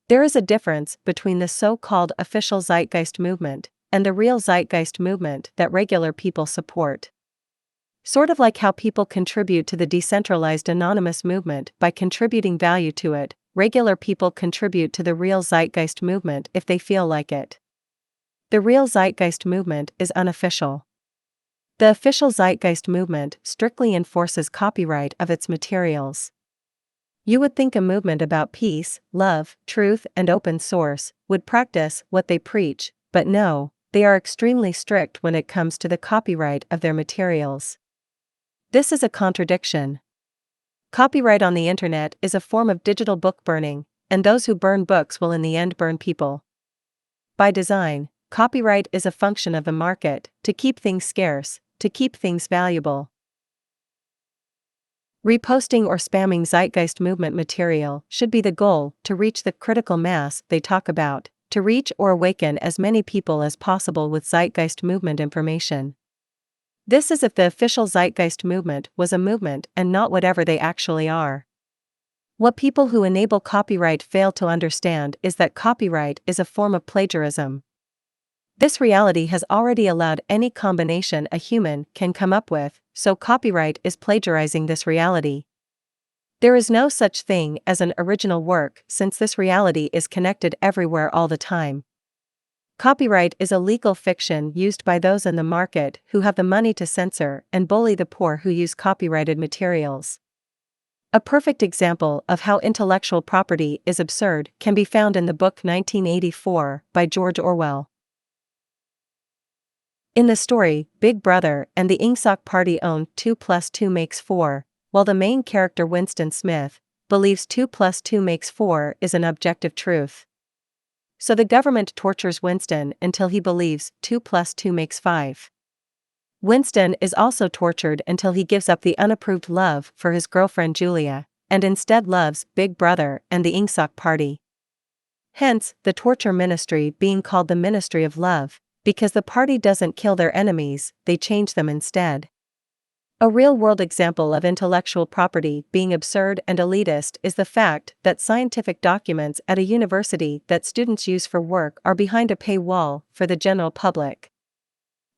There is a difference between the so-called official Zeitgeist movement and the real Zeitgeist movement that regular people support. Sort of like how people contribute to the decentralized anonymous movement by contributing value to it, regular people contribute to the real Zeitgeist movement if they feel like it. The real Zeitgeist movement is unofficial. The official Zeitgeist movement strictly enforces copyright of its materials. You would think a movement about peace, love, truth, and open source would practice what they preach, but no, they are extremely strict when it comes to the copyright of their materials. This is a contradiction. Copyright on the internet is a form of digital book burning, and those who burn books will in the end burn people. By design, copyright is a function of the market, to keep things scarce, to keep things valuable. Reposting or spamming Zeitgeist movement material should be the goal, to reach the critical mass they talk about, to reach or awaken as many people as possible with Zeitgeist movement information. This is if the official Zeitgeist movement was a movement and not whatever they actually are. What people who enable copyright fail to understand is that copyright is a form of plagiarism. This reality has already allowed any combination a human can come up with, so copyright is plagiarizing this reality. There is no such thing as an original work since this reality is connected everywhere all the time. Copyright is a legal fiction used by those in the market who have the money to censor and bully the poor who use copyrighted materials. A perfect example of how intellectual property is absurd can be found in the book 1984 by George Orwell. In the story, Big Brother and the Ingsoc Party own 2 + 2 makes 4, while the main character Winston Smith believes 2 + 2 makes 4 is an objective truth. So the government tortures Winston until he believes 2 + 2 makes 5. Winston is also tortured until he gives up the unapproved love for his girlfriend Julia, and instead loves Big Brother and the Ingsoc Party. Hence, the torture ministry being called the Ministry of Love, because the party doesn't kill their enemies, they change them instead. A real-world example of intellectual property being absurd and elitist is the fact that scientific documents at a university that students use for work are behind a paywall for the general public.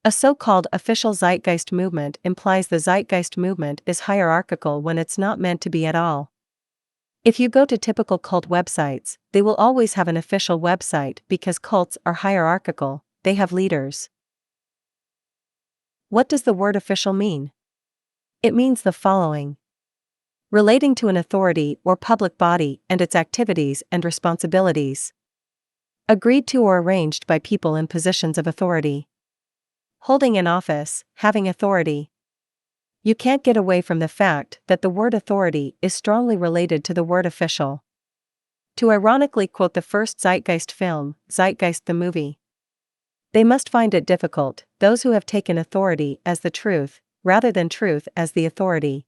A so-called official Zeitgeist movement implies the Zeitgeist movement is hierarchical when it's not meant to be at all. If you go to typical cult websites, they will always have an official website because cults are hierarchical, they have leaders. What does the word official mean? It means the following: relating to an authority or public body and its activities and responsibilities. Agreed to or arranged by people in positions of authority. Holding an office, having authority. You can't get away from the fact that the word authority is strongly related to the word official. To ironically quote the first Zeitgeist film, Zeitgeist the movie. They must find it difficult, those who have taken authority as the truth, rather than truth as the authority.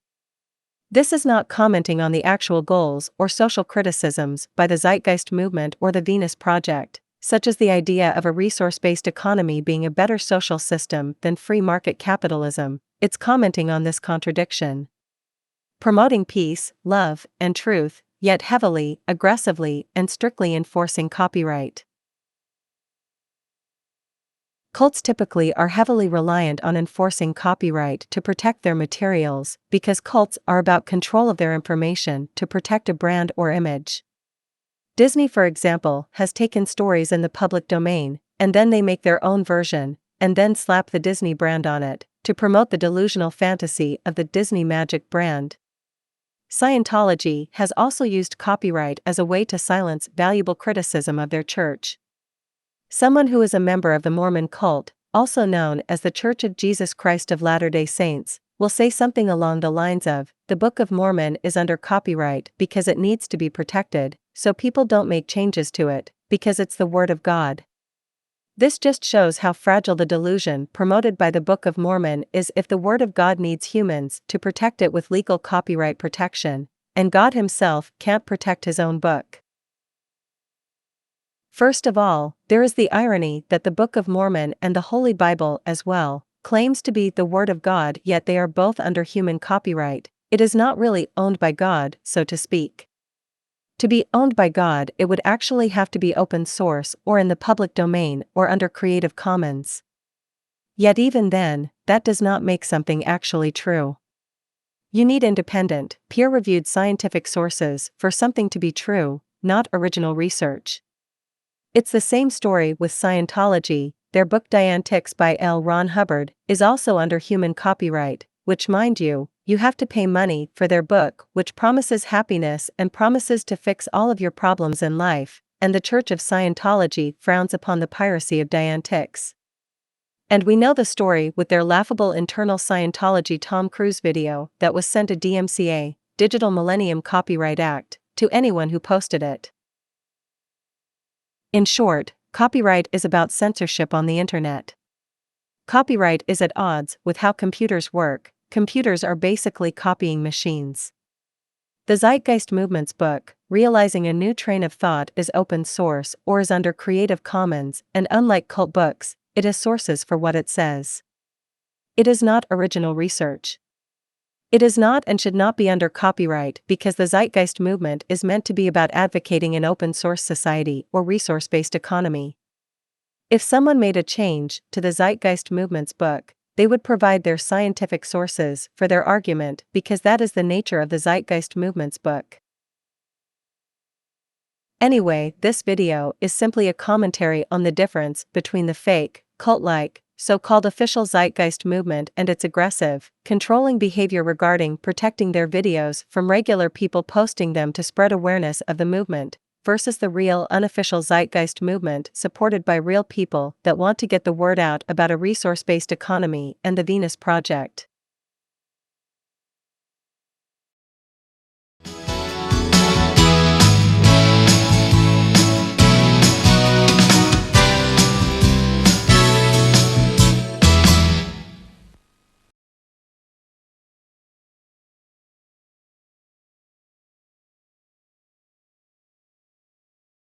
This is not commenting on the actual goals or social criticisms by the Zeitgeist movement or the Venus Project, such as the idea of a resource-based economy being a better social system than free market capitalism. It's commenting on this contradiction. Promoting peace, love, and truth, yet heavily, aggressively, and strictly enforcing copyright. Cults typically are heavily reliant on enforcing copyright to protect their materials because cults are about control of their information to protect a brand or image. Disney, for example, has taken stories in the public domain, and then they make their own version, and then slap the Disney brand on it, to promote the delusional fantasy of the Disney Magic brand. Scientology has also used copyright as a way to silence valuable criticism of their church. Someone who is a member of the Mormon cult, also known as the Church of Jesus Christ of Latter-day Saints, will say something along the lines of, "The Book of Mormon is under copyright because it needs to be protected, so people don't make changes to it, because it's the Word of God." This just shows how fragile the delusion promoted by the Book of Mormon is if the Word of God needs humans to protect it with legal copyright protection, and God Himself can't protect His own book. First of all, there is the irony that the Book of Mormon and the Holy Bible as well claims to be the Word of God, yet they are both under human copyright. It is not really owned by God, so to speak. To be owned by God, it would actually have to be open source or in the public domain or under Creative Commons. Yet even then, that does not make something actually true. You need independent, peer-reviewed scientific sources for something to be true, not original research. It's the same story with Scientology. Their book Dianetics by L. Ron Hubbard is also under human copyright, which, mind you, you have to pay money for their book, which promises happiness and promises to fix all of your problems in life, and the Church of Scientology frowns upon the piracy of Dianetics. And we know the story with their laughable internal Scientology Tom Cruise video that was sent to DMCA, Digital Millennium Copyright Act, to anyone who posted it. In short, copyright is about censorship on the internet. Copyright is at odds with how computers work. Computers are basically copying machines. The Zeitgeist movement's book, Realizing a New Train of Thought, is open source or is under Creative Commons, and unlike cult books, it has sources for what it says. It is not original research. It is not and should not be under copyright because the Zeitgeist movement is meant to be about advocating an open source society or resource-based economy. If someone made a change to the Zeitgeist movement's book, they would provide their scientific sources for their argument because that is the nature of the Zeitgeist movement's book. Anyway, this video is simply a commentary on the difference between the fake, cult-like, so-called official Zeitgeist movement and its aggressive, controlling behavior regarding protecting their videos from regular people posting them to spread awareness of the movement, versus the real unofficial Zeitgeist movement supported by real people that want to get the word out about a resource-based economy and the Venus Project.